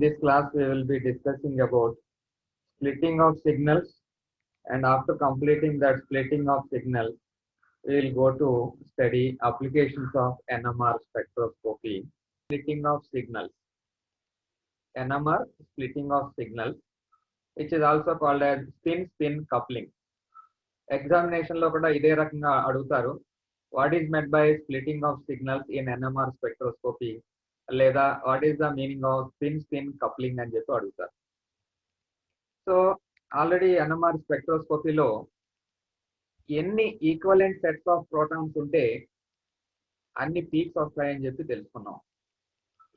this class, we will be discussing about splitting of signals, and after completing that splitting of signals, we will go to study applications of NMR spectroscopy. Splitting of signals. NMR splitting of signals, which is also called as spin-spin coupling. Examination లో కూడా ఇదే రకంగా అడుగుతారు. What is meant by splitting of signals in NMR spectroscopy? లేదా what is the meaning of spin coupling అని చెప్పి అడుగుతారు. So already NMR స్పెక్ట్రోస్కోపీలో ఎన్ని ఈక్వలెంట్ సెట్స్ ఆఫ్ ప్రోటాన్స్ ఉంటే అన్ని పీక్స్ వస్తాయని చెప్పి తెలుసుకున్నాం.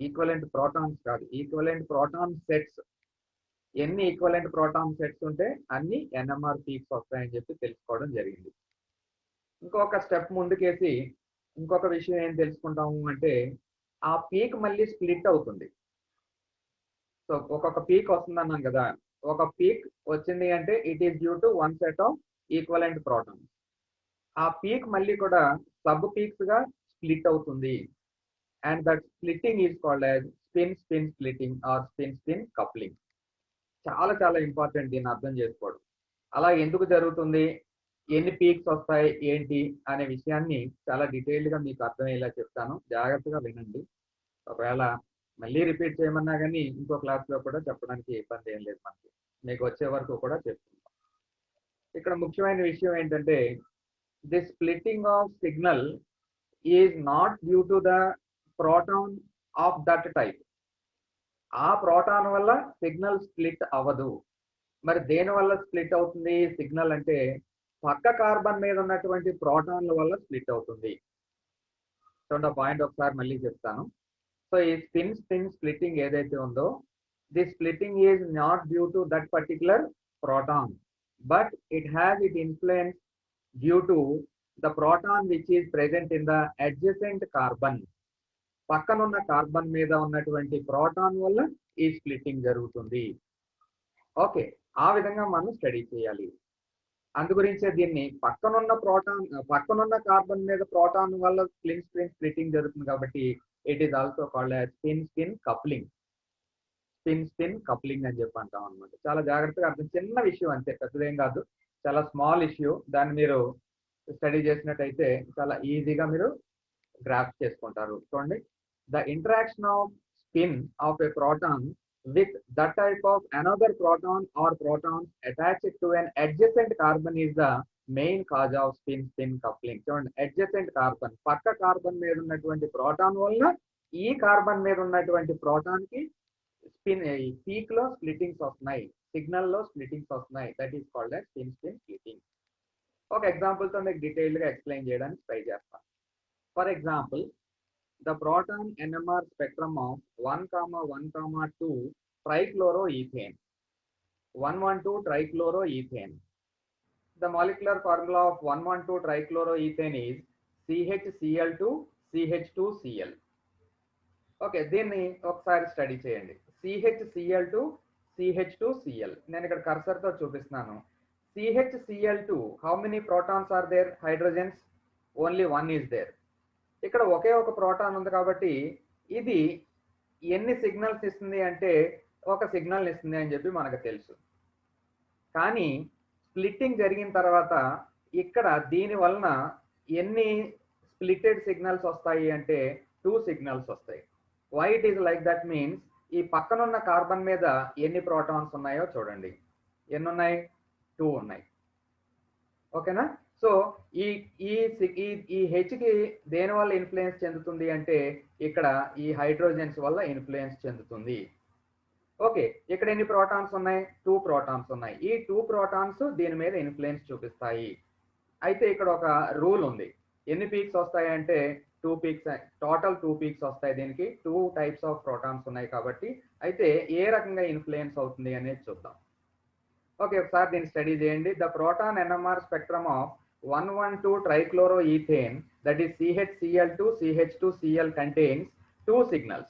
ఈక్వలెంట్ ప్రోటాన్స్ కాదు, ఈక్వలెంట్ ప్రోటాన్ సెట్స్. ఎన్ని ఈక్వలెంట్ ప్రోటాన్ సెట్స్ ఉంటే అన్ని ఎన్ఎంఆర్ పీక్స్ వస్తాయని చెప్పి తెలుసుకోవడం జరిగింది. ఇంకొక స్టెప్ ముందుకేసి ఇంకొక విషయం ఏం తెలుసుకుంటాము అంటే, ఆ పీక్ మళ్ళీ స్ప్లిట్ అవుతుంది. సో ఒక్కొక్క పీక్ వస్తుంది అన్నాం కదా, ఒక పీక్ వచ్చింది అంటే it is due to one set of equivalent protons. ఆ పీక్ మళ్ళీ కూడా సబ్ పీక్స్ గా స్ప్లిట్ అవుతుంది. And that splitting is called as spin splitting or spin coupling. చాలా చాలా ఇంపార్టెంట్ దీన్ని అర్థం చేసుకోవడం. అలా ఎందుకు జరుగుతుంది, ఎన్ని పీక్స్ వస్తాయి ఏంటి అనే విషయాన్ని చాలా డీటెయిల్డ్ గా మీకు అర్థమయ్యేలా చెప్తాను. జాగ్రత్తగా వినండి. ఒకవేళ మళ్ళీ రిపీట్ చేయమన్నా కానీ ఇంకో క్లాస్ లో కూడా చెప్పడానికి ఇబ్బంది ఏం లేదు, మనకి మీకు వచ్చే వరకు కూడా చెప్తున్నాం. ఇక్కడ ముఖ్యమైన విషయం ఏంటంటే, the splitting of signal is not due to the proton of that type. ఆ ప్రోటాన్ వల్ల సిగ్నల్ స్ప్లిట్ అవ్వదు. మరి దేని వల్ల స్ప్లిట్ అవుతుంది సిగ్నల్ అంటే, పక్క కార్బన్ మీద ఉన్నటువంటి ప్రోటాన్ల వల్ల స్ప్లిట్ అవుతుంది. చూడండి, పాయింట్ ఒకసారి మళ్ళీ చెప్తాను. సో ఈ స్పిన్ స్ప్లిట్టింగ్ ఏదైతే ఉందో, the splitting is not due to that particular proton, but it has it influence due to the proton which is present in the adjacent carbon. పక్కనున్న కార్బన్ మీద ఉన్నటువంటి ప్రోటాన్ వల్ల ఈ స్ప్లిట్టింగ్ జరుగుతుంది. Okay, ఆ విధంగా మనం స్టడీ చేయాలి. అందుగురించే దీన్ని పక్కనున్న కార్బన్ మీద ప్రోటాన్ వల్ల స్ప్లిట్టింగ్ జరుగుతుంది కాబట్టి it is also called as spin coupling. Spin coupling అని చెప్పి అంటాం అనమాట. చాలా జాగ్రత్తగా అర్థం, చిన్న విషయం అంతే, పెద్దదేం కాదు, చాలా స్మాల్ ఇష్యూ. దాన్ని మీరు స్టడీ చేసినట్టయితే చాలా ఈజీగా మీరు గ్రాఫ్ చేసుకుంటారు. చూడండి, the interaction of spin of a proton with that type of another proton or protons attached to an adjacent carbon is the main cause of spin coupling. So adjacent carbon, పక్క carbon మీద ఉన్నటువంటి proton వల్ల ఈ carbon మీద ఉన్నటువంటి proton కి peak లో splittings వస్తున్నాయి, సిగ్నల్ లో స్ప్లిట్టింగ్స్ వస్తున్నాయి. That is called as spin splitting. ఒక ఎగ్జాంపుల్ తో మీకు డీటెయిల్డ్ గా ఎక్స్ప్లెయిన్ చేయడానికి ట్రై చేస్తాను. For example, the proton NMR spectrum of 1,1,2 trichloroethane. 1,1,2 trichloroethane. The molecular formula of 1,1,2 trichloroethane is CHCl2 CH2Cl. Okay, దీన్ని ఒకసారి స్టడీ చేయండి. CHCl2 CH2Cl. నేను ఇక్కడ కర్సర్ తో చూపిస్తున్నాను. CHCl2, how many protons are there? Hydrogens, only one is there. ఇక్కడ ఒకే ఒక proton ఉంది కాబట్టి ఇది ఎన్ని సిగ్నల్స్ ఇస్తుంది అంటే ఒక సిగ్నల్ ఇస్తుంది అని చెప్పి మనకు తెలుసు. కానీ స్ప్లిట్టింగ్ జరిగిన తర్వాత ఇక్కడ దీని వలన ఎన్ని స్ప్లిటెడ్ సిగ్నల్స్ వస్తాయి అంటే 2 సిగ్నల్స్ వస్తాయి. Why it is like that means, ఈ పక్కనున్న కార్బన్ మీద ఎన్ని ప్రోటాన్స్ ఉన్నాయో చూడండి. ఎన్ని ఉన్నాయి? 2 ఉన్నాయి. ఓకేనా? సో ఈ హెచ్ కి దేని వల్ల ఇన్ఫ్లుయెన్స్ చెందుతుంది అంటే, ఇక్కడ ఈ హైడ్రోజన్స్ వల్ల ఇన్ఫ్లుయెన్స్ చెందుతుంది. ఓకే, ఇక్కడ ఎన్ని ప్రోటాన్స్ ఉన్నాయి? 2 ప్రోటాన్స్ ఉన్నాయి. ఈ 2 ప్రోటాన్స్ దీని మీద ఇన్ఫ్లుయెన్స్ చూపిస్తాయి. అయితే ఇక్కడ ఒక రూల్ ఉంది. ఎన్ని పీక్స్ వస్తాయి అంటే 2 పీక్స్, టోటల్ 2 పీక్స్ వస్తాయి. దీనికి 2 టైప్స్ ఆఫ్ ప్రోటాన్స్ ఉన్నాయి కాబట్టి. అయితే ఏ రకంగా ఇన్ఫ్లుయెన్స్ అవుతుంది అనేది చూద్దాం. ఓకే, ఒకసారి దీన్ని స్టడీ చేయండి. The proton NMR spectrum of 1,1,2 trichloroethane, that is CHCl2 CH2Cl, contains 2 signals,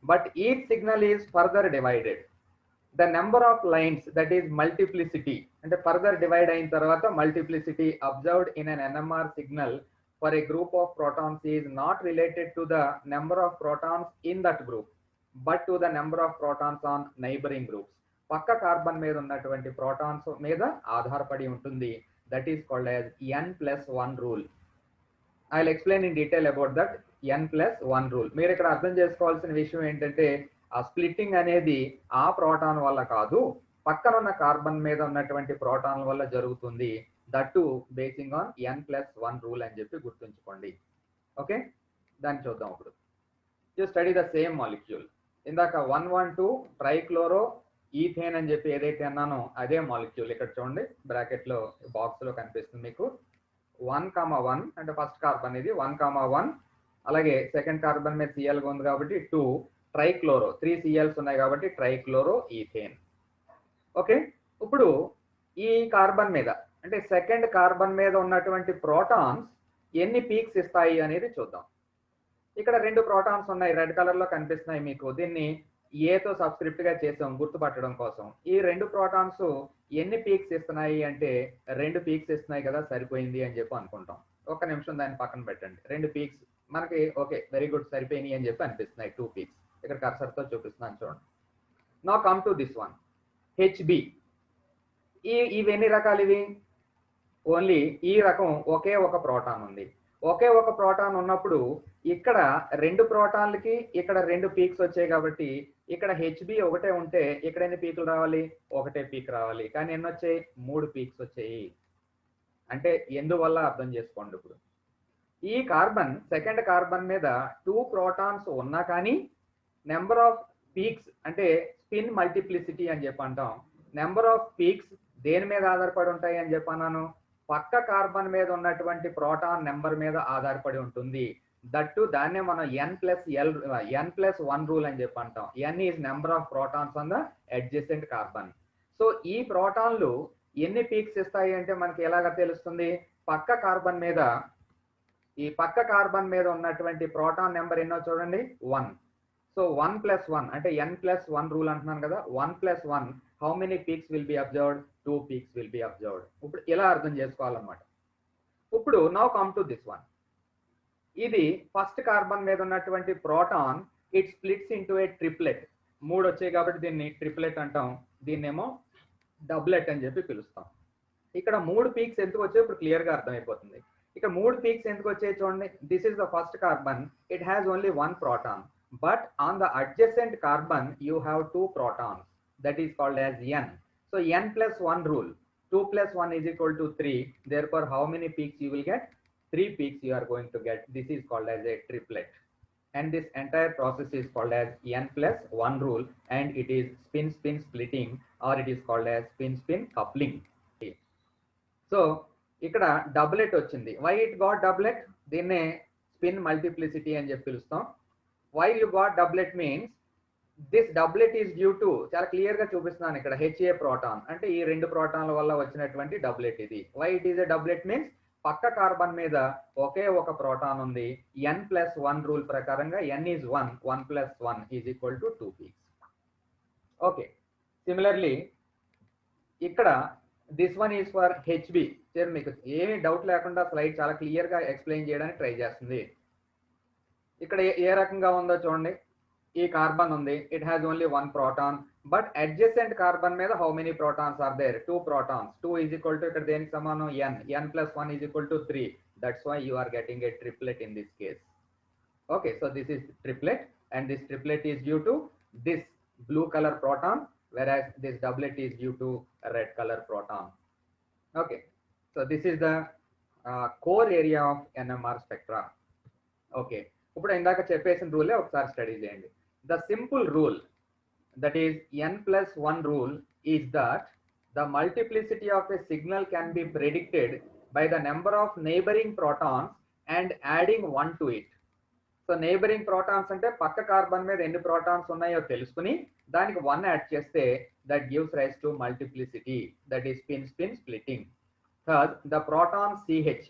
but each signal is further divided. The number of lines, that is multiplicity, and further divide అయిన తర్వాత multiplicity observed in an NMR signal for a group of protons is not related to the number of protons in that group. but to the number of protons on neighboring groups. పక్క carbon మీద ఉన్నటువంటి protons మీద ఆధారపడి ఉంటుంది. That is called as n+1 rule. I will explain in detail about that n+1 rule. మీరు ఇక్కడ అర్థం చేసుకోవాల్సిన విషయం ఏంటంటే ఆ స్ప్లిట్టింగ్ అనేది ఆ ప్రోటాన్ వల్ల కాదు, పక్కన ఉన్న కార్బన్ మీద ఉన్నటువంటి ప్రోటాన్ వల్ల జరుగుతుంది. That to basing on n+1 rule అని చెప్పి గుర్తుంచుకోండి. ఓకే, దాన్ని చూద్దాం ఇప్పుడు. You study the same molecule. ఇందాక 112 ట్రైక్లోరో ఈథేన్ అని చెప్పి ఏదైతే అన్నానో అదే మాలిక్యూల్ ఇక్కడ చూడండి, బ్రాకెట్ లో బాక్స్ లో కనిపిస్తుంది మీకు. 1,1 అంటే ఫస్ట్ కార్బన్ ఇది 1,1, అలాగే సెకండ్ కార్బన్ మీద సిఎల్ ఉంది కాబట్టి 2 ట్రైక్లోరో, 3 సిఎల్స్ ఉన్నాయి కాబట్టి ట్రైక్లోరో ఈథేన్. ఓకే, ఇప్పుడు ఈ కార్బన్ మీద అంటే సెకండ్ కార్బన్ మీద ఉన్నటువంటి ప్రోటాన్స్ ఎన్ని పీక్స్ ఇస్తాయి అనేది చూద్దాం. ఇక్కడ 2 ప్రోటాన్స్ ఉన్నాయి, రెడ్ కలర్ లో కనిపిస్తున్నాయి మీకు. దీన్ని ఏతో సబ్స్క్రిప్ట్ గా చేసాం గుర్తుపట్టడం కోసం. ఈ 2 ప్రోటాన్స్ ఎన్ని పీక్స్ ఇస్తున్నాయి అంటే 2 పీక్స్ ఇస్తున్నాయి కదా, సరిపోయింది అని చెప్పి అనుకుంటాం. ఒక నిమిషం దాన్ని పక్కన పెట్టండి. 2 పీక్స్ మనకి ఓకే, వెరీ గుడ్, సరిపోయినాయి అని చెప్పి అనిపిస్తున్నాయి. 2 పీక్స్ ఇక్కడ కర్సర్ తో చూపిస్తున్నాను చూడండి. Now come to this one HB. ఇవి ఎన్ని రకాలు? ఇవి ఓన్లీ ఈ రకం ఒకే ఒక ప్రోటాన్ ఉంది. ఒకే ఒక ప్రోటాన్ ఉన్నప్పుడు ఇక్కడ 2 ప్రోటాన్లకి ఇక్కడ 2 పీక్స్ వచ్చాయి కాబట్టి ఇక్కడ హెచ్బి ఒకటే ఉంటే ఇక్కడ ఎన్ని పీకులు రావాలి? ఒకటే పీక్ రావాలి. కానీ ఎన్ని వచ్చాయి? 3 పీక్స్ వచ్చాయి. అంటే ఎందువల్ల అర్థం చేసుకోండి. ఇప్పుడు ఈ కార్బన్ సెకండ్ కార్బన్ మీద 2 ప్రోటాన్స్ ఉన్నా కానీ నెంబర్ ఆఫ్ పీక్స్ అంటే స్పిన్ మల్టిప్లిసిటీ అని చెప్పి అంటాం. నెంబర్ ఆఫ్ పీక్స్ దేని మీద ఆధారపడి ఉంటాయి అని చెప్పన్నాను? పక్క కార్బన్ మీద ఉన్నటువంటి ప్రోటాన్ నెంబర్ మీద ఆధారపడి ఉంటుంది. దట్టు దాన్నే మనం n+1 రూల్ అని చెప్పి అంటాం. n is number of protons on the adjacent carbon. So ఈ ప్రోటాన్లు ఎన్ని పీక్స్ ఇస్తాయి అంటే మనకి ఎలాగ తెలుస్తుంది? పక్క కార్బన్ మీద ఈ పక్క కార్బన్ మీద ఉన్నటువంటి ప్రోటాన్ నెంబర్ ఎన్నో చూడండి, 1. సో 1+1 అంటే n+1 రూల్ అంటున్నాను కదా. 1+1 how many peaks will be observed? 2 peaks will be observed. ఇప్పుడు ఇలా అర్థం చేసుకోవాలన్నమాట. ఇప్పుడు now come to this one. ఇది ఫస్ట్ కార్బన్ మీద ఉన్నటువంటి proton, it splits into a triplet. 3 వచ్చాయి కాబట్టి దీన్ని ట్రిప్లెట్ అంటాం. దీన్నేమో డబ్లెట్ అని చెప్పి పిలుస్తాం. ఇక్కడ 3 పీక్స్ ఎందుకు వచ్చాయి ఇప్పుడు క్లియర్ గా అర్థమైపోతుంది. ఇక్కడ 3 పీక్స్ ఎందుకు వచ్చాయి చూడండి. This is the first carbon, it has only 1 proton, but on the adjacent carbon you have 2 protons. That is called as n. So n+1 rule, 2 + 1 is equal to 3. Therefore how many peaks you will get? 3 peaks you are going to get. This is called as a triplet, and this entire process is called as n+1 rule, and it is spin-spin splitting, or it is called as spin-spin coupling. So ఇక్కడ doublet వచ్చింది. Why it got doublet? దీన్నే spin multiplicity అని చెప్పి పిలుస్తాం. Why you got doublet means this doublet is due to, చాలా clear గా చూపిస్తున్నాను ఇక్కడ, హెచ్ఏ ప్రోటాన్ అంటే ఈ 2 ప్రోటాన్ల వల్ల వచ్చినటువంటి డబ్లెట్ ఇది. Why it is a doublet means పక్క కార్బన్ మీద ఒకే ఒక ప్రోటాన్ ఉంది. n+1 రూల్ ప్రకారంగా n is 1, 1+1 is equal to 2 peaks. Okay, similarly ఇక్కడ this one is for HB. మీకు ఏమీ డౌట్ లేకుండా స్లైడ్ చాలా క్లియర్ గా ఎక్స్ప్లెయిన్ చేయడానికి ట్రై చేస్తుంది. ఇక్కడ ఏ రకంగా ఉందో చూడండి. ఈ కార్బన్ ఉంది, it has only 1 proton, but adjacent carbon మీద how many protons are there? 2 protons. 2 is equal to ఇక్కడ దేనికి సమానం? n. n+1 is equal to 3. That's why you are getting a triplet in this case. Okay, so this is triplet, and this triplet is due to this blue color proton, whereas this doublet is due to a red color proton. Okay, so this is the core area of NMR spectra. Okay, ఇప్పుడు ఇందాక చెప్పేసిన రూలే ఒకసారి study చేయండి. The simple rule, that is n+1 rule, is that the multiplicity of a signal can be predicted by the number of neighboring protons and adding 1 to it. So neighbouring protons అంటే పక్క carbon మీద ఎన్ని protons ఉన్నాయో తెలుసుకుని దానికి 1 add చేస్తే that gives rise to multiplicity, that is spin splitting. Third, the proton CH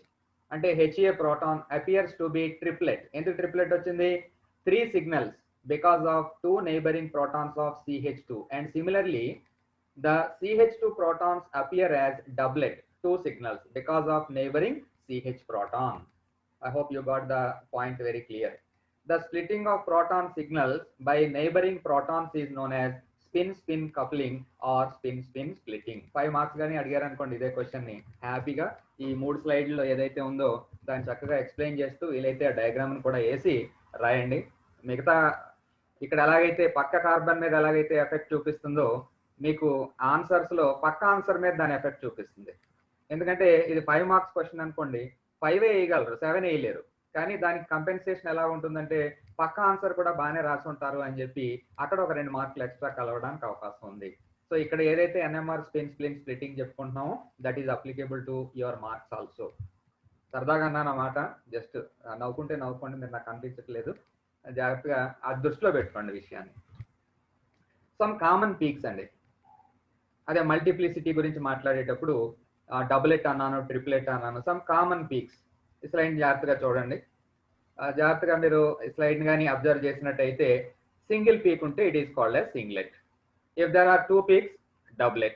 అంటే HA proton appears to be triplet. ఎందుకు ట్రిప్లెట్ వచ్చింది? 3 signals because of 2 neighbouring protons of CH2, and similarly the CH2 protons appear as doublet, 2 signals because of neighboring CH proton. I hope you got the point very clear. The splitting of proton signals by neighboring protons is known as spin-spin coupling or spin-spin splitting. 5 marks కానీ అడిగారు అనుకోండి ఇదే క్వశ్చన్ని హ్యాపీగా ఈ 3 స్లైడ్లో ఏదైతే ఉందో దాన్ని చక్కగా ఎక్స్ప్లెయిన్ చేస్తూ వీలైతే ఆ డయాగ్రామ్ని కూడా వేసి రాయండి. మిగతా ఇక్కడ ఎలాగైతే పక్క కార్బన్ మీద ఎలాగైతే ఎఫెక్ట్ చూపిస్తుందో మీకు ఆన్సర్స్లో పక్క ఆన్సర్ మీద దాని ఎఫెక్ట్ చూపిస్తుంది. ఎందుకంటే ఇది 5 మార్క్స్ క్వశ్చన్ అనుకోండి, 5 వేయగలరు, 7 వేయలేరు. కానీ దానికి కంపెన్సేషన్ ఎలా ఉంటుందంటే పక్క ఆన్సర్ కూడా బాగానే రాసి ఉంటారు అని చెప్పి అక్కడ ఒక 2 మార్కులు ఎక్స్ట్రా కలవడానికి అవకాశం ఉంది. సో ఇక్కడ ఏదైతే ఎన్ఎంఆర్ స్పిన్ స్ప్లిన్ స్ప్లిట్టింగ్ చెప్పుకుంటున్నామో that is applicable to your marks also. సరదాగా అన్నాను అన్నమాట, జస్ట్ నవ్వుకుంటే నవ్వుకోండి, మీరు నాకు అనిపించట్లేదు, జాగ్రత్తగా అది దృష్టిలో పెట్టుకోండి విషయాన్ని. సమ్ కామన్ పీక్స్ అండి, అదే మల్టిప్లిసిటీ గురించి మాట్లాడేటప్పుడు డబులెట్ అన్నాను, ట్రిపులెట్ అన్నాను. సమ్ కామన్ పీక్స్, ఈ స్లైడ్ జాగ్రత్తగా చూడండి. జాగ్రత్తగా మీరు స్లైడ్ కానీ అబ్జర్వ్ చేసినట్టయితే సింగిల్ పీక్ ఉంటే it is called as singlet. If there are 2 peaks, doublet.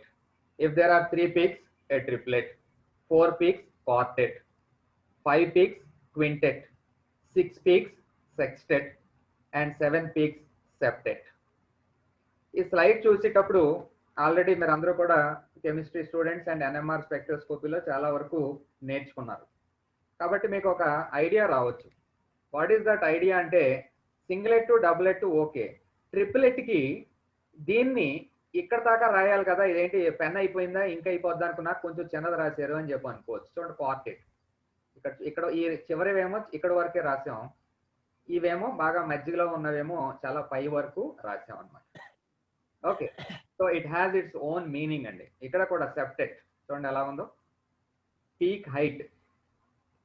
If there are 3 peaks, a triplet. 4 peaks, quartet. 5 peaks, quintet. 6 peaks, sextet. And 7 peaks, septet. ఈ slide చూసేటప్పుడు already మీరు అందరూ కూడా chemistry students and NMR స్పెక్ట్రోస్కోపీలో చాలా వరకు నేర్చుకున్నారు కాబట్టి మీకు ఒక ఐడియా రావచ్చు. వాట్ ఈస్ దట్ ఐడియా అంటే సింగిలెట్ డబులెట్ ఓకే, ట్రిపులెట్కి దీన్ని ఇక్కడ దాకా రాయాలి కదా, ఇదేంటి పెన్ అయిపోయిందా ఇంకా అయిపోద్ది అనుకున్నా కొంచెం చిన్నది రాశారు అని చెప్పి అనుకోవచ్చు. చూడండి క్వార్టెట్, ఇక్కడ ఈ చివరివేమో ఇక్కడ వరకే రాసాం, ఇవేమో బాగా మధ్యలో ఉన్నవేమో చాలా పై వరకు రాసాం అనమాట. Okay, so it has its own meaning అండి. ఇక్కడ కూడా సెప్టెట్ చూడండి ఎలా ఉందో, peak height,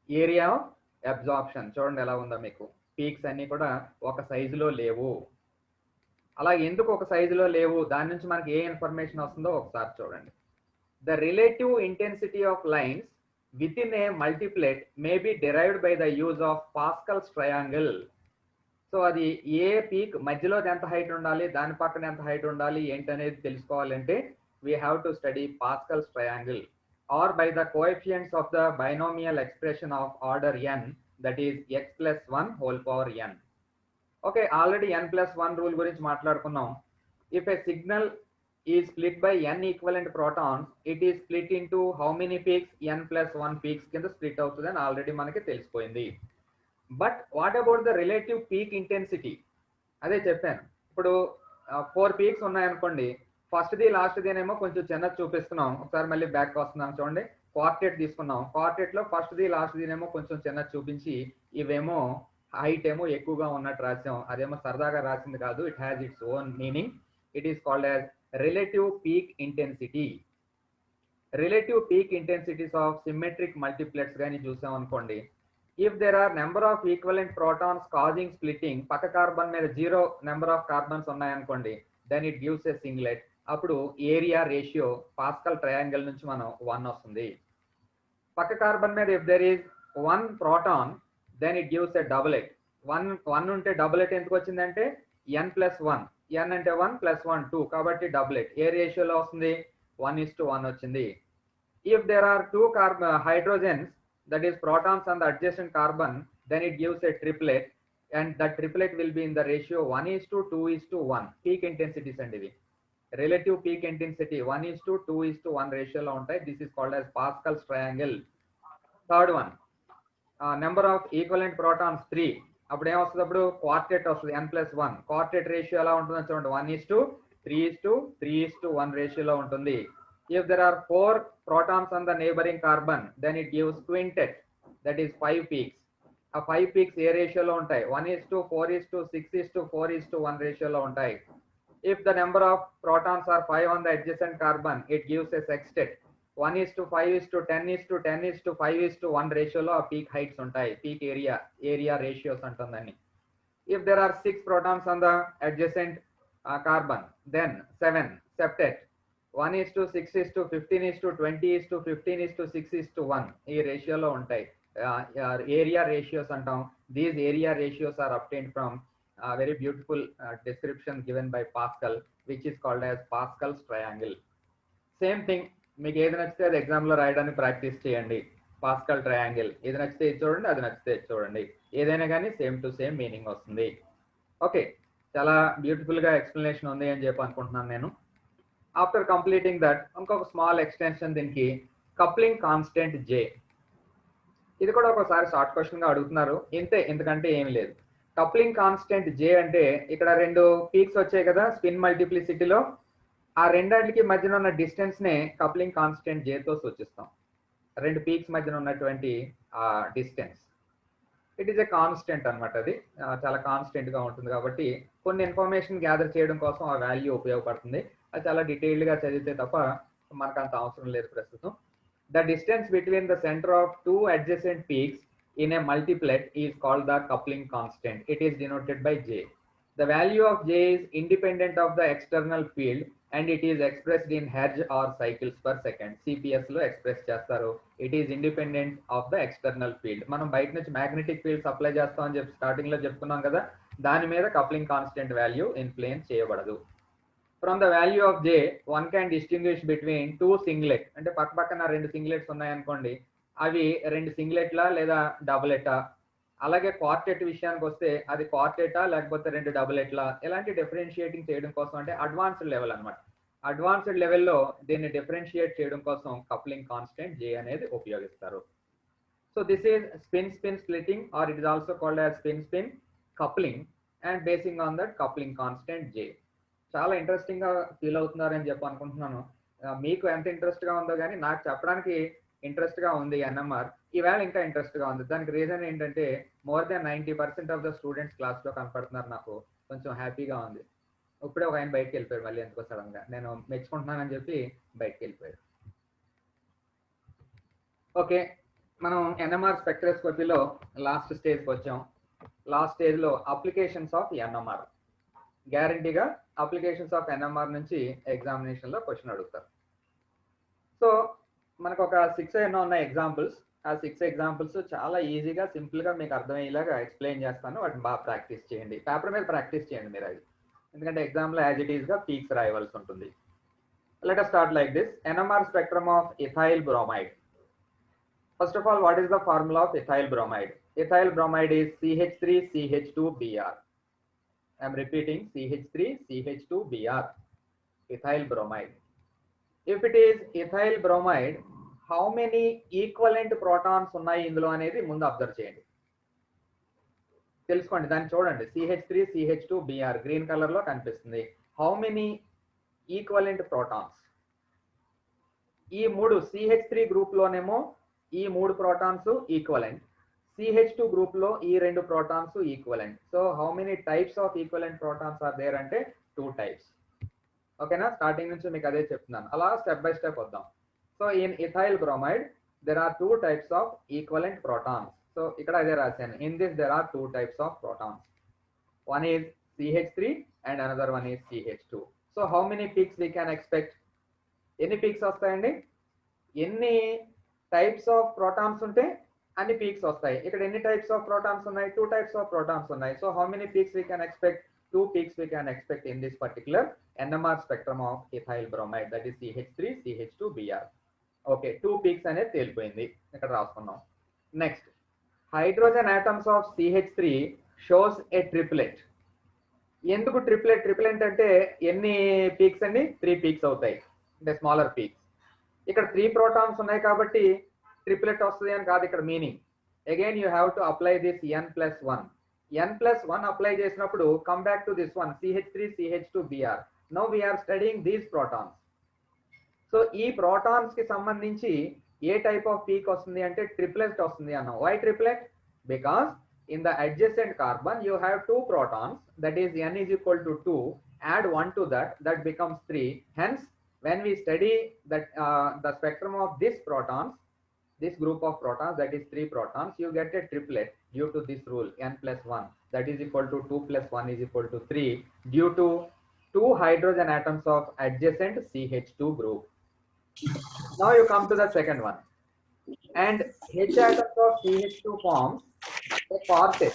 area of absorption చూడండి ఎలా ఉందో మీకు. పీక్స్ అన్ని కూడా ఒక సైజులో లేవు. అలా ఎందుకు ఒక సైజులో లేవు, దాని నుంచి మనకి ఏ ఇన్ఫర్మేషన్ వస్తుందో ఒకసారి చూడండి. The relative intensity of lines within a multiplet may be derived by the use of Pascal's triangle. So అది ఏ పీక్ మధ్యలో ఎంత హైట్ ఉండాలి, దాని పక్కన ఎంత హైట్ ఉండాలి ఏంటనేది తెలుసుకోవాలంటే we have to study Pascal's triangle or by the coefficients of the binomial expression of order n, that is x plus 1 whole power n. Okay, already n plus 1 rule gurinchi maatladukunnam. If a signal is split by n equivalent protons, it is split into how many peaks? N plus 1 peaks kinda split avutudi ani already manaki telisipoyindi. But what about the relative peak intensity? Ade cheppanu. Ippudu 4 peaks unnai anukondi, first the last దేనేమో కొంచెం చిన్నది చూపిస్తున్నాం. ఒకసారి మళ్ళీ back వస్తున్నాం చూడండి. Quartet తీసుకున్నాం, quartet లో ఫస్ట్ ది లాస్ట్ దినేమో కొంచెం చిన్నది చూపించి ఇవేమో హైట్ ఏమో ఎక్కువగా ఉన్నట్టు రాసాం. అదేమో సరదాగా రాసింది కాదు, it has its own meaning. It is called as relative peak intensity. Relative peak intensities of symmetric multiplets కానీ చూసాం అనుకోండి, if there are number of equivalent protons causing splitting, పక్క కార్బన్ మీద 0 నెంబర్ ఆఫ్ కార్బన్స్ ఉన్నాయనుకోండి, then it gives a singlet. అప్పుడు area ratio Pascal triangle నుంచి మనం 1 వస్తుంది. పక్క కార్బన్ మీద if there is 1 proton then it gives a doublet. 1 ఉంటే డబులెట్ ఎందుకు వచ్చిందంటే n plus 1, n అంటే 1 plus 1 2 కాబట్టి డబులెట్. ఏ రేషియోలో వస్తుంది? 1:1 వచ్చింది. If there are 2 hydrogens, that is protons on the adjacent carbon, then it gives a triplet and that triplet will be in the ratio 1:2:1. peak intensities and ivi relative peak intensity 1:2:1 ratio lo untai. This is called as Pascal's triangle. Third one, number of equivalent protons 3. appudu em vastadi? appudu quartet vastadi, n plus 1. quartet ratio ela untundo chudandi, 1:3:3:1 ratio lo untundi. If there are 4 protons on the neighboring carbon, then it gives quintet, that is 5 peaks. ఆ 5 peaks ఏ రేషియోలో ఉంటాయి? 1:4:6:4:1 రేషియోలో ఉంటాయి. If the number of protons are 5 on the adjacent carbon, it gives a sextet. 1:5:10:10:5:1 రేషియోలో ఆ peak heights ఉంటాయి, peak area ratios అంటుందని. If there are 6 protons on the adjacent carbon, then 7 septet. 1:6:15:20:15:6:1 ఈ రేషియోలో ఉంటాయి. ఏరియా రేషియోస్ అంటాం. These area ratios are obtained from very beautiful description given by Pascal, which is called as Pascal's triangle. Same thing, మీకు ఏది నచ్చితే అది ఎగ్జామ్లో రాయడానికి ప్రాక్టీస్ చేయండి. Pascal triangle. ఇది నచ్చితే ఇది చూడండి, అది నచ్చితే ఇది చూడండి, ఏదైనా కానీ సేమ్ టు సేమ్ మీనింగ్ వస్తుంది. ఓకే, చాలా బ్యూటిఫుల్ గా ఎక్స్ప్లెనేషన్ ఉంది అని చెప్పి అనుకుంటున్నాను నేను. ఆఫ్టర్ కంప్లీటింగ్ దట్ ఇంకొక స్మాల్ ఎక్స్టెన్షన్ దీనికి, కప్లింగ్ కాన్స్టెంట్ జే. ఇది కూడా ఒకసారి షార్ట్ క్వశ్చన్ గా అడుగుతున్నారు, ఇంతే, ఎందుకంటే ఏమి లేదు. కప్లింగ్ కాన్స్టెంట్ జే అంటే ఇక్కడ రెండు పీక్స్ వచ్చాయి కదా స్పిన్ మల్టిప్లిసిటీలో, ఆ రెండింటికి మధ్యన ఉన్న డిస్టెన్స్ నే కప్లింగ్ కాన్స్టెంట్ జే తో సూచిస్తాం. రెండు పీక్స్ మధ్యన ఉన్నటువంటి ఆ distance, it is a constant అనమాట. అది చాలా కాన్స్టెంట్ గా ఉంటుంది కాబట్టి కొన్ని ఇన్ఫర్మేషన్ గ్యాదర్ చేయడం కోసం ఆ వాల్యూ ఉపయోగపడుతుంది. అది చాలా డీటెయిల్డ్ గా చదివితే తప్ప మనకు అంత అవసరం లేదు ప్రస్తుతం. The distance between the centre of two adjacent peaks in a multiplet is called the coupling constant. It is denoted by J. The value of J is independent of the external field and it is expressed in Hertz or cycles per second. CPS లో express చేస్తారు. It is independent of the external field. మనం బయట నుంచి magnetic field supply చేస్తాం అని చెప్పి starting లో చెప్పుకున్నాం కదా, దాని మీద coupling constant value ఇన్ఫ్లుయెన్స్ చేయబడదు. From the value of J, one can distinguish between two singlet. అంటే పక్క పక్కన రెండు సింగ్లెట్స్ ఉన్నాయనుకోండి, అవి రెండు సింగ్లెట్లా లేదా డబులెటా. అలాగే క్వార్టెట్ విషయానికి వస్తే అది క్వార్టెటా లేకపోతే రెండు డబులెట్లా. ఇలాంటి డిఫరెన్షియేటింగ్ చేయడం కోసం అంటే అడ్వాన్స్డ్ లెవెల్ అనమాట. అడ్వాన్స్డ్ లెవెల్లో దీన్ని డిఫరెన్షియేట్ చేయడం కోసం కప్లింగ్ కాన్స్టెంట్ జే అనేది ఉపయోగిస్తారు. So this is spin splitting or it is also called as spin coupling and basing on that coupling constant J. చాలా ఇంట్రెస్టింగ్ గా ఫీల్ అవుతున్నారని చెప్పి అనుకుంటున్నాను. మీకు ఎంత ఇంట్రెస్ట్ గా ఉందో కానీ నాకు చెప్పడానికి ఇంట్రెస్ట్ గా ఉంది. ఎన్ఎంఆర్ ఈవేళ ఇంకా ఇంట్రెస్ట్ గా ఉంది. దానికి రీజన్ ఏంటంటే more than 90% of the students class లో కనపడుతున్నారు. నాకు కొంచెం హ్యాపీగా ఉంది. ఇప్పుడే ఒక ఆయన బయటకు వెళ్ళిపోయారు మళ్ళీ ఎందుకో సడన్ గా, నేను మెచ్చుకుంటున్నానని చెప్పి బయటకు వెళ్ళిపోయారు. ఓకే, మనం ఎన్ఎంఆర్ స్పెక్ట్రోస్కోపీలో లాస్ట్ స్టేజ్కి వచ్చాం. లాస్ట్ స్టేజ్ లో అప్లికేషన్స్ ఆఫ్ ఎన్ఎంఆర్. గ్యారంటీగా అప్లికేషన్స్ ఆఫ్ ఎన్ఎంఆర్ నుంచి ఎగ్జామినేషన్ లో క్వశ్చన్ అడుగుతారు. సో మనకు ఒక 6 ఎన్నో ఉన్నాయి ఎగ్జాంపుల్స్. ఆ 6 ఎగ్జాంపుల్స్ చాలా ఈజీగా సింపుల్ గా మీకు అర్థమయ్యేలాగా ఎక్స్ప్లెయిన్ చేస్తాను. వాటిని బాగా ప్రాక్టీస్ చేయండి, పేపర్ మీద ప్రాక్టీస్ చేయండి మీరు అది, ఎందుకంటే ఎగ్జామ్ లో యాజ్ ఇట్ ఈస్ గా పీక్స్ రాయవలసి ఉంటుంది. Let us start like this. NMR spectrum of ethyl bromide. First of all, what is the formula of ethyl bromide? Ethyl bromide is CH3CH2Br. I am repeating, CH3CH2Br, ethyl bromide. If it is ethyl bromide, how many equivalent protons ఉన్నాయి ఇందులో అనేది ముందు observe చేయండి, తెలుసుకోండి. దాన్ని చూడండి, CH3CH2Br green colour లో కనిపిస్తుంది. How many equivalent protons? ఈ మూడు CH3 గ్రూప్ లోనేమో ఈ మూడు ప్రోటాన్స్ ఈక్వలెంట్, CH2 గ్రూప్ లో ఈ రెండు protons equivalent. So how many types of equivalent protons are there అంటే 2 టైప్స్. ఓకేనా, స్టార్టింగ్ నుంచి మీకు అదే చెప్తున్నాను, అలా స్టెప్ బై స్టెప్ వద్దాం. So in ethyl bromide there are 2 types of equivalent protons. So ఇక్కడ అదే రాశాను, in this there are 2 types of protons. One is CH3 and another one is CH2. So how many peaks we can expect? ఎన్ని peaks వస్తాయండి? ఎన్ని types of protons ఉంటే అన్ని peaks వస్తాయి. ఇక్కడ ఎన్ని టైప్స్ ఆఫ్ ప్రోటాన్స్ ఉన్నాయి? 2 types of protons ఉన్నాయి. So how many peaks we can expect? 2 peaks we can expect in this particular NMR spectrum of ethyl bromide, that is CH3CH2Br. Okay, 2 peaks అనేది తేలిపోయింది, ఇక్కడ రాసుకున్నాం. Next, hydrogen atoms of CH3 shows A triplet. ఎందుకు triplet? Triplet అంటే ఎన్ని peaks అండి? 3 peaks అవుతాయి, అంటే స్మాలర్ పీక్స్. ఇక్కడ 3 protons ఉన్నాయి కాబట్టి ట్రిప్లెట్ వస్తుంది అని కాదు ఇక్కడ meaning. Again you have to apply this n+1. n+1 apply చేసినప్పుడు come back to this one, CH3CH2Br. Now we are studying these protons. So ఈ ప్రోటాన్స్ కి సంబంధించి ఏ టైప్ ఆఫ్ పీక్ వస్తుంది అంటే ట్రిప్లెట్ వస్తుంది అన్నాం. Why triplet? Because in the adjacent carbon you have 2 protons, that is n is equal to 2, add 1 to that becomes 3. Hence when we study that the spectrum of this protons, this group of protons, that is 3 protons, you get a triplet due to this rule n+1, that is equal to 2 + 1 is equal to 3 due to 2 hydrogen atoms of adjacent CH2 group. Now you come to the second one, and H atoms of CH2 forms a quartet.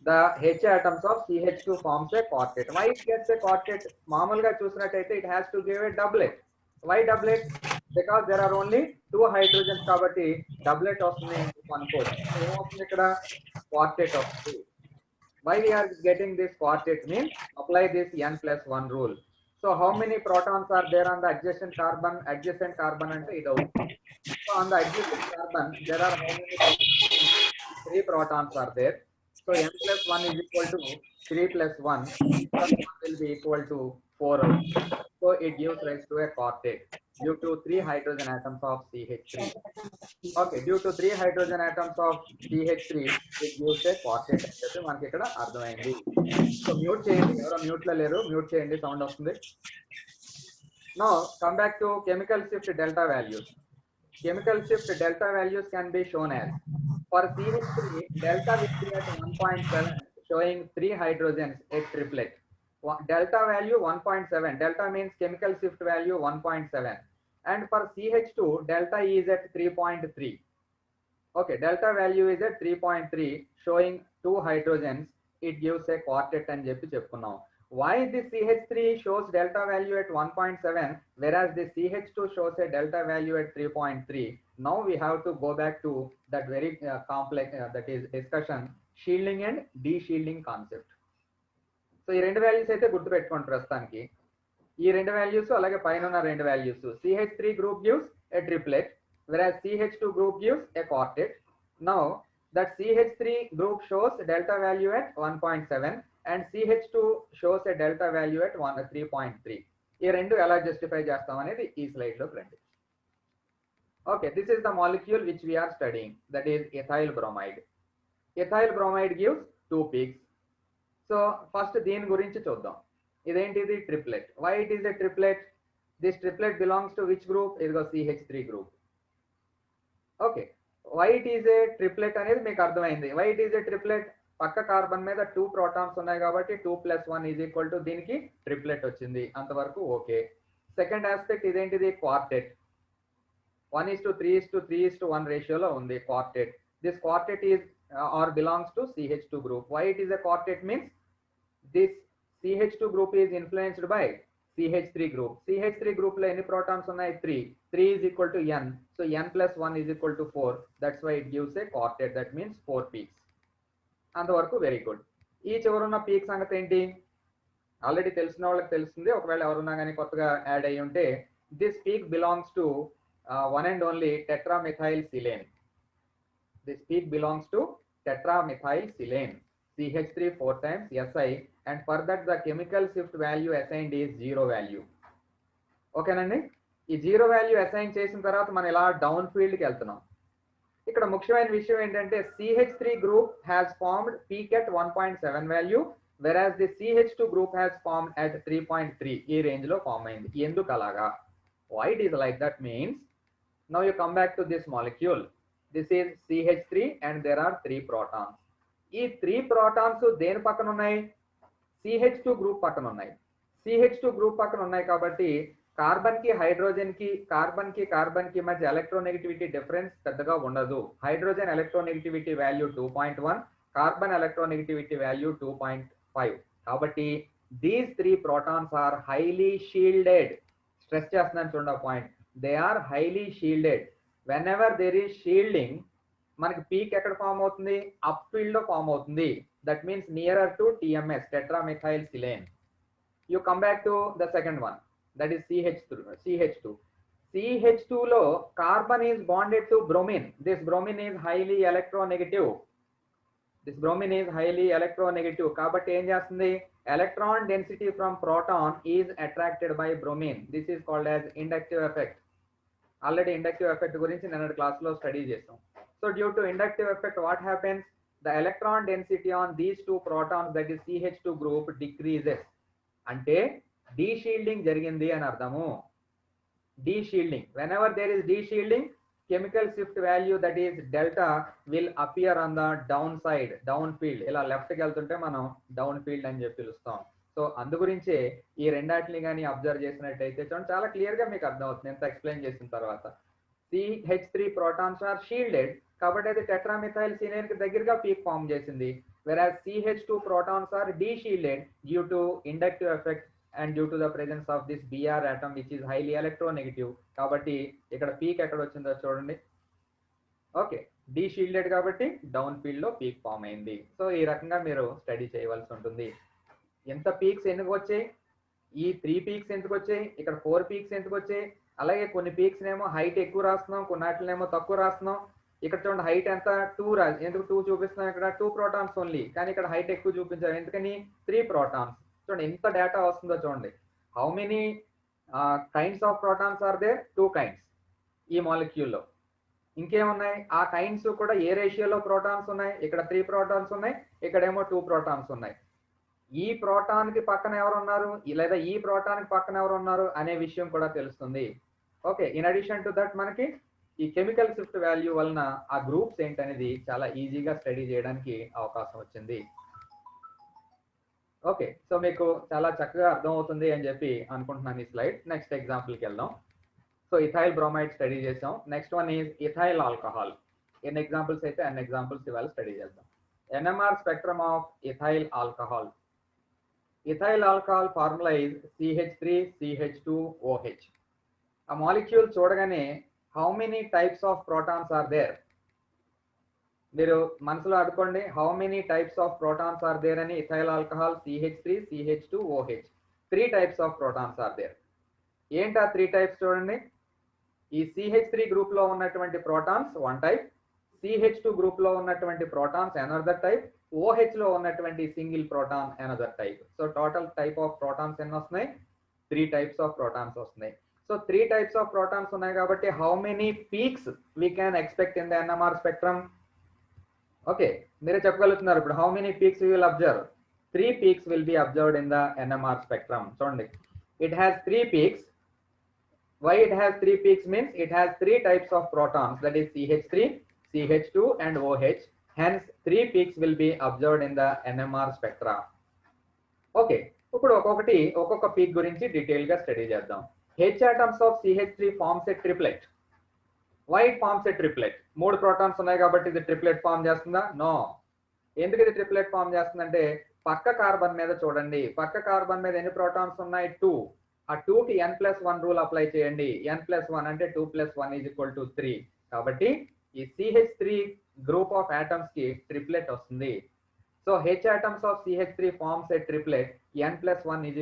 The H atoms of CH2 forms a quartet. Why it gets a quartet? మామూలుగా చూసినట్టయితే it has to give a doublet. Why doublet? because there are only 2 hydrogens కాబట్టి doublet వస్తుంది అనుకోవచ్చు. ఏమవుతుంది ఇక్కడ quartet వస్తుంది. Why we are getting this quartet means apply this n+1 rule. So how many protons are there on the adjacent carbon? Adjacent carbon అంటే ఇది అవుతుంది. So on the adjacent carbon there are how many protons? 3 protons are there. So n+1 is equal to 3 plus 1 plus 1 will be equal to 4. So it gives rise to a quartet due to 3 hydrogen atoms of CH3. Okay, due to 3 hydrogen atoms of CH3 it gives a quartet అని చెప్పి మనకి ఇక్కడ అర్థమైంది. So mute చేయండి, ఎవరో mute లో లేరు, mute చేయండి, సౌండ్ వస్తుంది. Now come back to chemical shift delta values. Chemical shift delta values can be shown as for CH3 delta will be at 1.7 showing 3 hydrogens at triplet. Delta value 1.7, delta means chemical shift value 1.7, and for CH2 delta is at 3.3. Okay, delta value is at 3.3 showing 2 hydrogens, it gives a quartet అని చెప్పి చెప్పుకున్నాం. Why this CH3 shows delta value at 1.7 whereas the CH2 shows a delta value at 3.3? Now we have to go back to that very complex that is discussion shielding and de-shielding concept. So ఈ రెండు values అయితే గుర్తు పెట్టుకోండి ప్రస్తుతానికి. ఈ రెండు values అలాగే పైన ఉన్న రెండు values. CH3 group gives a triplet whereas CH2 group gives a quartet. Now that CH3 group shows delta value at 1.7 and CH2 shows a delta value at 3.3. ఈ రెండు ఎలా జస్టిఫై చేస్తాం అనేది ఈ స్లైడ్ లో రండి. Okay, this is the molecule which we are studying, that is ethyl bromide. Ethyl bromide gives 2 peaks. So first దీని గురించి చూద్దాం. ఇదేంటిది triplet. Why it is a triplet? This triplet belongs to which group? ఇదిగో CH3 group. Okay, why it is a triplet అనేది మీకు అర్థమైంది. Why it is a triplet? పక్క carbon మీద 2 ప్రోటాన్స్ ఉన్నాయి కాబట్టి 2 + 1 ఈజ్ ఈక్వల్ టు దీనికి ట్రిప్లెట్ వచ్చింది, అంతవరకు ఓకే. సెకండ్ ఆస్పెక్ట్ ఇదేంటిది క్వార్టెట్. 1:3:3:1 రేషియోలో ఉంది quartet. This quartet is or belongs to CH2 group. Why it is a quartet means this CH2 group is influenced by CH3 group. CH3 group లో ఎన్ని protons ఉన్నాయి? 3. 3 is equal to n. So n+1 is equal to 4. That's why it gives a quartet. That means 4 peaks. అంతవరకు very good. ఈ చివరున్న peak సంగతి ఏంటి? Already తెలిసిన వాళ్ళకి తెలుస్తుంది, ఒకవేళ ఎవరున్నా కానీ కొత్తగా యాడ్ అయ్యి ఉంటే. This peak belongs to one and only tetramethylsilane. This peak belongs to tetramethylsilane. CH3 4 times Si, and for that the chemical shift value assigned is 0 value. ఓకేనండి, ఈ 0 వాల్యూ అసైన్ చేసిన తర్వాత మనం ఇలా డౌన్ ఫీల్డ్కి వెళ్తున్నాం. ఇక్కడ ముఖ్యమైన విషయం ఏంటంటే CH3 group has formed peak at 1.7 value whereas the CH2 group has formed at 3.3. ఈ రేంజ్ లో ఫార్మ్ అయింది. ఎందుకు అలాగా? Why it is like that means now you come back to this molecule. This is CH3 and there are 3 protons. ఈ 3 protons దేని పక్కన ఉన్నాయి? CH2 group పక్కన ఉన్నాయి. CH2 గ్రూప్ పక్కన ఉన్నాయి కాబట్టి కార్బన్ కి హైడ్రోజన్ కి కార్బన్ కి మధ్య ఎలక్ట్రోనెగటివిటీ డిఫరెన్స్ పెద్దగా ఉండదు. Hydrogen electronegativity value 2.1, carbon electronegativity value 2.5. కాబట్టి these 3 protons are highly shielded. Stress చేస్తున్నాను చూడండి point. They are highly shielded. Whenever there is shielding, మనకి పీక్ ఎక్కడ ఫామ్ అవుతుంది? అప్ ఫీల్డ్ లో ఫామ్ అవుతుంది. That means nearer to TMS, tetramethylsilane. You come back to the second one, that is CH2. CH2 లో carbon is bonded to bromine. This bromine is highly electronegative. కాబట్టి ఏం చేస్తుంది? Electron density from proton is attracted by bromine. This is called as inductive effect. Already inductive effect గురించి నిన్నటి క్లాస్లో study చేసాం. So due to inductive effect what happens? The electron density on these 2 protons that is CH2 group decreases. అంటే deshielding జరిగింది అని అర్థము. Deshielding, whenever there is deshielding, chemical shift value that is delta will appear on the down side, down field. ఇలా లెఫ్ట్కి వెళ్తుంటే మనం down field అని చెప్పి పిలుస్తాం. సో అందు గురించే ఈ రెండాటిని కానీ అబ్జర్వ్ చేసినట్టయితే చూడండి, చాలా క్లియర్ గా మీకు అర్థమవుతుంది ఎంత ఎక్స్ప్లెయిన్ చేసిన తర్వాత. CH3 protons ఆర్ షీల్డెడ్ కాబట్టి అది టెట్రామిథైల్సిలేన్ కి దగ్గరగా పీక్ ఫామ్ చేసింది. whereas CH2 protons are de-shielded due to inductive effect and due to the presence of this Br atom which is highly electronegative, కాబట్టి ఇక్కడ పీక్ ఎక్కడ వచ్చిందో చూడండి. ఓకే, డి షీల్డెడ్ కాబట్టి డౌన్ ఫీల్డ్ లో పీక్ ఫామ్ అయింది. So ఈ రకంగా మీరు స్టడీ చేయవలసి ఉంటుంది. ఎంత పీక్స్ ఎందుకు వచ్చాయి, ఈ 3 పీక్స్ ఎందుకు వచ్చాయి, ఇక్కడ 4 పీక్స్ ఎందుకు వచ్చాయి, అలాగే కొన్ని పీక్స్ నేమో హైట్ ఎక్కువ రాస్తున్నాం, కొన్నిటినేమో తక్కువ రాస్తున్నాం. ఇక్కడ చూడండి హైట్ ఎంత 2 ఎందుకు 2 చూపిస్తున్నాం, ఇక్కడ 2 ప్రోటాన్స్ ఓన్లీ, కానీ ఇక్కడ హైట్ ఎక్కువ చూపించాం ఎందుకని 3 ప్రోటాన్స్. చూడండి ఎంత డేటా వస్తుందో చూడండి. How many kinds of protons are there, 2 kinds ఈ మాలిక్యూల్లో. ఇంకేమున్నాయి, ఆ కైండ్స్ కూడా ఏ రేషియోలో ప్రోటాన్స్ ఉన్నాయి, ఇక్కడ 3 ప్రోటాన్స్ ఉన్నాయి, ఇక్కడేమో 2 ప్రోటాన్స్ ఉన్నాయి. ఈ ప్రోటాన్ కి పక్కన ఎవరు ఉన్నారు, లేదా ఈ ప్రోటాన్ కి పక్కన ఎవరు ఉన్నారు అనే విషయం కూడా తెలుస్తుంది. Okay, in addition to that మనకి ఈ కెమికల్ షిఫ్ట్ వాల్యూ వలన ఆ గ్రూప్స్ ఏంటనేది చాలా ఈజీగా స్టడీ చేయడానికి అవకాశం వచ్చింది. ఓకే, సో మీకు చాలా చక్కగా అర్థం అవుతుంది అని చెప్పి అనుకుంటున్నాను ఈ స్లైడ్. నెక్స్ట్ ఎగ్జాంపుల్కి వెళ్దాం. సో ఇథైల్ బ్రోమైడ్ స్టడీ చేసాం. Next one is ethyl alcohol. ఎన్ని ఎగ్జాంపుల్స్ అయితే అన్ని ఎగ్జాంపుల్స్ ఇవాళ స్టడీ చేద్దాం. NMR spectrum of ethyl alcohol. Ethyl alcohol formula is CH3CH2OH. ఆ మాలిక్యూల్ చూడగానే how many types of protons are there, మీరు మనసులో అనుకోండి, how many types of protons are there అని. Ethyl alcohol CH3CH2OH, 3 types of protons are there. ఏంటి ఆ 3 types చూడండి. ఈ CH3 గ్రూప్ లో ఉన్నటువంటి ప్రోటాన్స్ 1 టైప్, CH2 గ్రూప్ లో ఉన్నటువంటి ప్రోటాన్స్ అనదర్ టైప్, OH లో ఉన్నటువంటి single proton another type. So total type of protons ఎన్ని వస్తున్నాయి, 3 టైప్స్ ఆఫ్ ప్రోటాన్స్ వస్తున్నాయి. సో 3 టైప్స్ ఆఫ్ ప్రోటాన్స్ ఉన్నాయి కాబట్టి how many peaks we can expect in the NMR spectrum. Okay, మీరే చెప్పగలుగుతున్నారు ఇప్పుడు. How many peaks you will observe, 3 peaks will be observed in the NMR spectrum. చూడండి, it has 3 peaks. Why it has 3 peaks means it has 3 types of protons, that is CH3, CH2 and OH. Hence 3 peaks will be observed in the NMR spectra. Okay, ఇప్పుడు ఒక్కొక్క peak గురించి detail గా study చేద్దాం. H atoms of CH3 forms a triplet. Why it forms a triplet? 3 protons ఉన్నాయి కాబట్టి ఇది triplet form చేస్తుందా? No. ఎందుకు ఇది ట్రిప్లెట్ ఫామ్ చేస్తుందంటే పక్క కార్బన్ మీద చూడండి, పక్క కార్బన్ మీద ఎన్ని ప్రోటాన్స్ ఉన్నాయి, 2. ఆ 2కి n+1 రూల్ అప్లై చేయండి. n+1 అంటే 2+1 = 3. కాబట్టి ఈ CH3 గ్రూప్ ఆఫ్ ఆటమ్స్ కి ట్రిప్లెట్ వస్తుంది. So H atoms of CH3 forms a triplet. n+1 =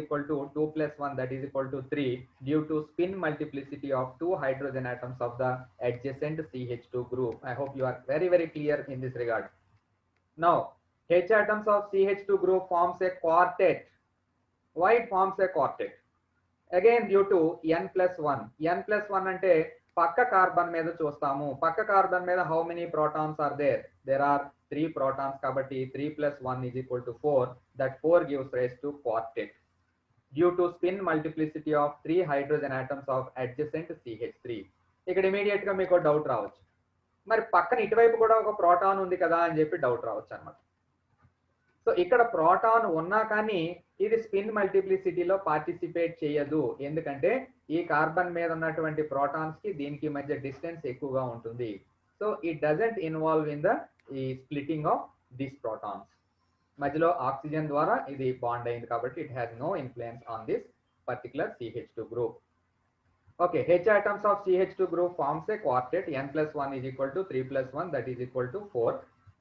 2+1, that is equal to 3, due to spin multiplicity of 2 hydrogen atoms of the adjacent CH2 group. I hope you are very clear in this regard. Now H atoms of CH2 group forms a quartet. Why it forms a quartet? Again due to n+1. n+1 అంటే పక్క carbon మీద చూస్తాము. పక్క carbon మీద how many protons are there? There are 3 protons కాబట్టి 3+1 = 4. That 4 gives rise to quartet due to spin multiplicity of 3 hydrogen atoms of adjacent CH3. ఇక్కడ immediate గా మీకు డౌట్ రావచ్చు, మరి పక్కన ఇటువైపు కూడా ఒక ప్రోటాన్ ఉంది కదా అని చెప్పి డౌట్ రావచ్చు అన్నమాట. సో ఇక్కడ ప్రోటాన్ ఉన్నా కానీ ఇది స్పిన్ మల్టిప్లిసిటీలో పార్టిసిపేట్ చేయదు. ఎందుకంటే ఈ కార్బన్ మీద ఉన్నటువంటి ప్రోటాన్స్ కి దీనికి మధ్య డిస్టెన్స్ ఎక్కువగా ఉంటుంది. So it doesn't involve in the ఈ స్ప్లిటింగ్ ఆఫ్ దిస్ ప్రోటాన్స్. మధ్యలో ఆక్సిజన్ ద్వారా ఇది బాండ్ అయింది కాబట్టి it has no influence on this particular CH2 group. Okay, H atoms of CH2 group forms a quartet. n+1 = 3+1, that is equal to 4,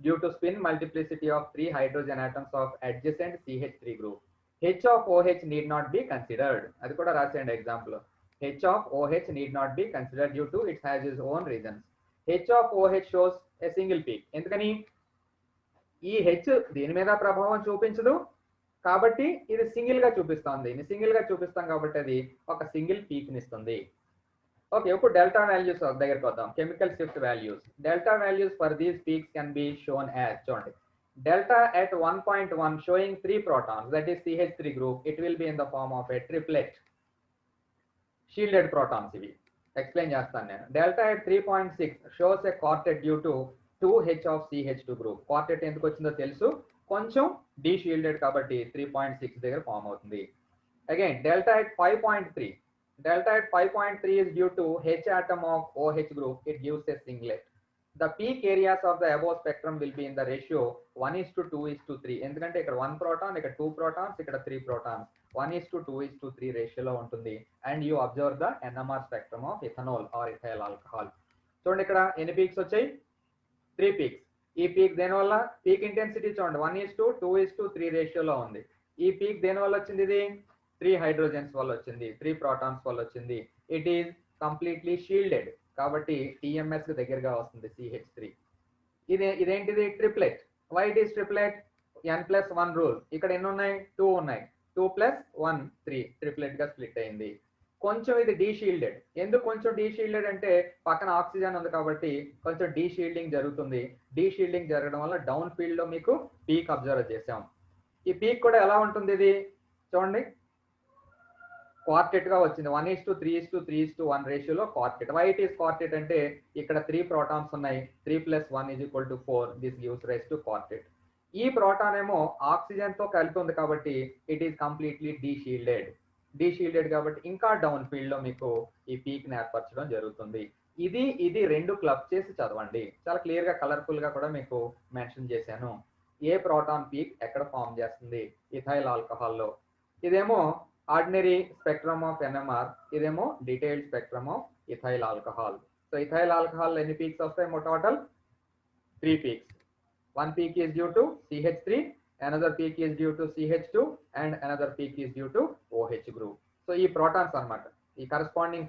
due to spin multiplicity of 3 hydrogen atoms of adjacent CH3 group. H of OH need not be considered. అది కూడా రాసేయండి example. H of OH need not be considered due to it has its own reasons. H of OH shows a single peak. ఎందుకని ఈ H దీని మీద ప్రభావం చూపించదు కాబట్టి ఇది సింగిల్ గా చూపిస్తుంది. ఇది సింగిల్ గా చూపిస్తాం కాబట్టి అది ఒక సింగిల్ పీక్ ని ఇస్తుంది. ఓకే, ఇప్పుడు డెల్టా వాల్యూస్ దగ్గరికి వద్దాం. Chemical shift values. Delta values for these peaks can be shown as, చూడండి, delta at 1.1 showing 3 protons, that is CH3 group, it will be in the form of a triplet. Shielded protons ఇవి explain చేస్తాను నేను. Delta at 3.6 shows a quartet due to 2H of CH2 group. Quartet ఎందుకు వచ్చిందో తెలుసు, కొంచెం D shielded కాబట్టి 3.6 దగ్గర form అవుతుంది. Again delta at 5.3. Delta at 5.3 is due to H atom of OH group. It gives a singlet. The peak areas of the above spectrum will be in the ratio 1:2:3. ఎందుకంటే ఇక్కడ 1 proton, ఇక్కడ 2 protons, ఇక్కడ 3 protons. 1:2:3 రేషియోలో ఉంటుంది. And you observe the NMR spectrum of ethanol or ethyl alcohol. చూడండి ఇక్కడ ఎన్ని peaks వచ్చాయి? 3 పీక్స్. ఈ పీక్ దేనివల్ల? పీక్ ఇంటెన్సిటీ చూడండి 1:2:3 రేషియోలో ఉంది. ఈ పీక్ దేని వల్ల వచ్చింది? ఇది 3 హైడ్రోజన్స్ వల్ల వచ్చింది, 3 ప్రోటాన్స్ వల్ల వచ్చింది. ఇట్ ఈస్ కంప్లీట్లీ షీల్డెడ్ కాబట్టి TMS కి దగ్గరగా వస్తుంది CH3. ఇదేంటిది? Triplet. Why it is triplet? N+1 rule. ఇక్కడ ఎన్ని ఉన్నాయి? 2 ఉన్నాయి. 2 + 1 3 ట్రిప్లెట్ గా స్ప్లిట్ అయింది. కొంచెం ఇది డీషీల్డెడ్. ఎందుకు కొంచెం డీషీల్డెడ్ అంటే పక్కన ఆక్సిజన్ ఉంది కాబట్టి కొంచెం డీషీల్డింగ్ జరుగుతుంది. డీషీల్డింగ్ జరగడం వల్ల డౌన్ ఫీల్డ్ లో మీకు పీక్ అబ్జర్వ్ చేసాం. ఈ పీక్ కూడా ఎలా ఉంటుంది? ఇది చూడండి క్వార్టెట్ గా వచ్చింది. 1:3:3:1 రేషియోలో quartet. Why it is quartet అంటే ఇక్కడ 3 ప్రోటాన్స్ ఉన్నాయి. 3 + 1 = 4. This gives rise to quartet. ఈ ప్రోటాన్ ఏమో ఆక్సిజన్ తో కలిపి ఉంది కాబట్టి it is completely deshielded. Deshielded కాబట్టి ఇంకా డౌన్ ఫీల్డ్ లో మీకు ఈ పీక్ ని ఏర్పరచడం జరుగుతుంది. ఇది రెండు క్లబ్ చేసి చదవండి. చాలా క్లియర్ గా కలర్ఫుల్ గా కూడా మీకు మెన్షన్ చేశాను. ఏ ప్రోటాన్ పీక్ ఎక్కడ ఫామ్ చేస్తుంది? ఇథైల్ ఆల్కహాల్లో. ఇదేమో ఆర్డినరీ స్పెక్ట్రమ్ ఆఫ్ NMR, ఇదేమో detailed spectrum of ethyl alcohol. So ethyl alcohol ఎన్ని పీక్స్ వస్తాయేమో? Total 3 peaks. One peak is due to CH3, another peak is due to CH2, and another peak is due to OH group. So ఈ protons అన్నమాట. ఈ corresponding